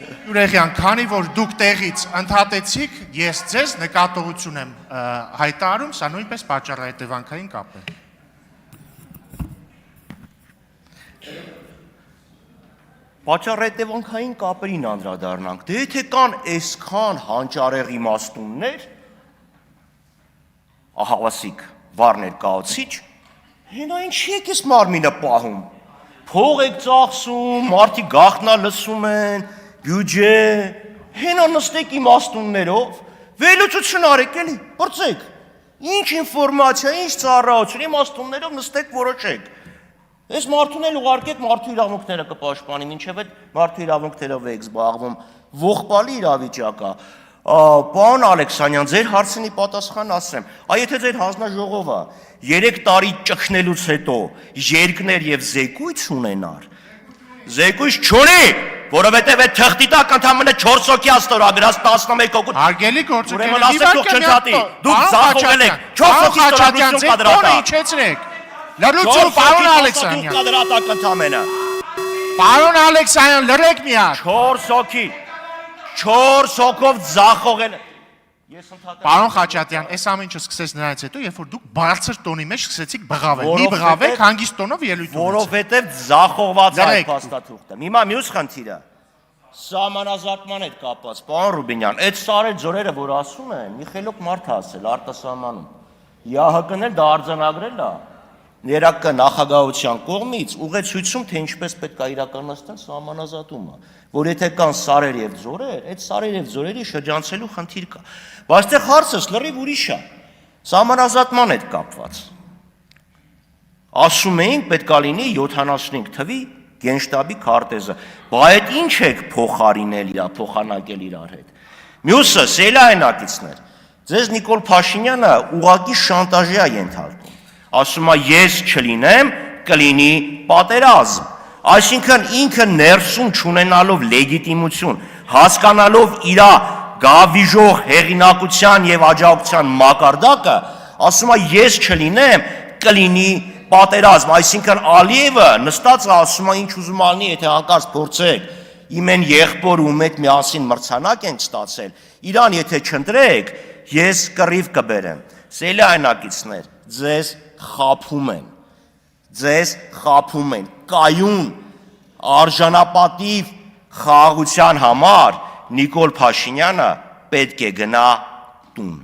Ուրեղյան, քանի որ դուք տեղից ընդհատեցիք, ես ձեզ նկատողություն եմ հայտարարում, սա նույնպես պատճառահետևանքային կապ է։ Պատճառահետևանքային կապերին անդրադառնանք, դե եթե կան այսքան հանճարեղ իմաստուններ, ահավասիկ վառ ներկայացիչ, հենա ինչի եք ես մարմինը պահում, փող եք ծախսում, մարդիկ գաղտնա լսում են, բյուջե, հենա նստեք իմաստուններով, վերլուծություն արեք էլի, բրծեք, ինչ ինֆորմացիա, ինչ ծառայություն, իմաստուններով նստեք որոշեք, այս մարդուն էլ ուղարկեք մարդու իրավունքները կպաշտպանի, մինչև այդ մարդու իրավունքներով եք զբաղվում, ողբալի իրավիճակ է, պարոն Ալեքսանյան, ձեր հարցնի պատասխան ասեմ, եթե ձեր հանձնաժողովը 3 տարի ճգնելուց հետո երկներ եւ զեկույց ունենար, զեկույց չունի, որովհետեւ այդ թղթի տակ ընդամենը 4 հոգի աստորագրած 11 հոգու։ Հարգելի գործընկերներ, ասեք չնչատի, դուք զախողել եք 4 հոգի ստորագրություն կադրատա։ Իջեցրեք։ Լրություն, պարոն Ալեքսանյան։ Կադրատակ ընդամենը։ Պարոն Ալեքսանյան, լրեք մի հատ։ 4 հոգի։ 4 հոգով զախողել եք։ Պարոն Խաչատրյան, այս ամեն ինչը սկսեց նրանից հետո, երբ որ դուք բարձր տոնի մեջ սկսեցիք բղավել։ Մի բղավեք, հանգիստ տոնով ելույթ ունեցեք։ Որովհետև զախողված այդ փաստաթուղթը։ Հիմա մյուս խնդիրը սահմանազատման հետ կապված, պարոն Ռուբինյան, այդ սարեր ձորերը, որ ասում են, մի խելոք մարդ է ասել արտասահմանում։ ՀՀԿ-ն էլ դա արձանագրել է ներակա նախագահության կողմից ուղեցույցում, թե ինչպես պետք է իրականացնել սահմանազատումը, որ եթե կան սարեր եւ ձորեր, այդ սարեր եւ ձորերի շրջանցելու խնդիր կա։ Բայց դեռ հարցս լրիվ ուրիշ է։ Սահմանազատման հետ կապված։ Ասում էին պետք է լինի 75 թվի գենշտաբի քարտեզը։ Բայց այդ ինչ եք փոխանակել իրար հետ։ Մյուսը սելայնակիցներ։ Ձեզ Նիկոլ Փաշինյանը ուղղակի շանտաժի է ենթարկում։ Ասում է ես չլինեմ, կլինի պատերազմ։ Այսինքն ինքը ներսում չունենալով լեգիտիմություն, հասկանալով իր գավիժող հեղինակության եւ աջակցության մակարդակը, ասում է ես չլինեմ, կլինի պատերազմ, այսինքն Ալիևը նստած ասում է ինչ ուզում ալնի, եթե հանկարծ փորձեք, իմ են եղբոր ու մեկ միասին մրցանակ ենք ստացել, իրան եթե չընտրեք, ես կռիվ կբերեմ։ Սելայնակիցներ, ձեզ խափում են, կայուն, արժանապատիվ խաղաղության համար Նիկոլ Փաշինյանը պետք է գնա տուն։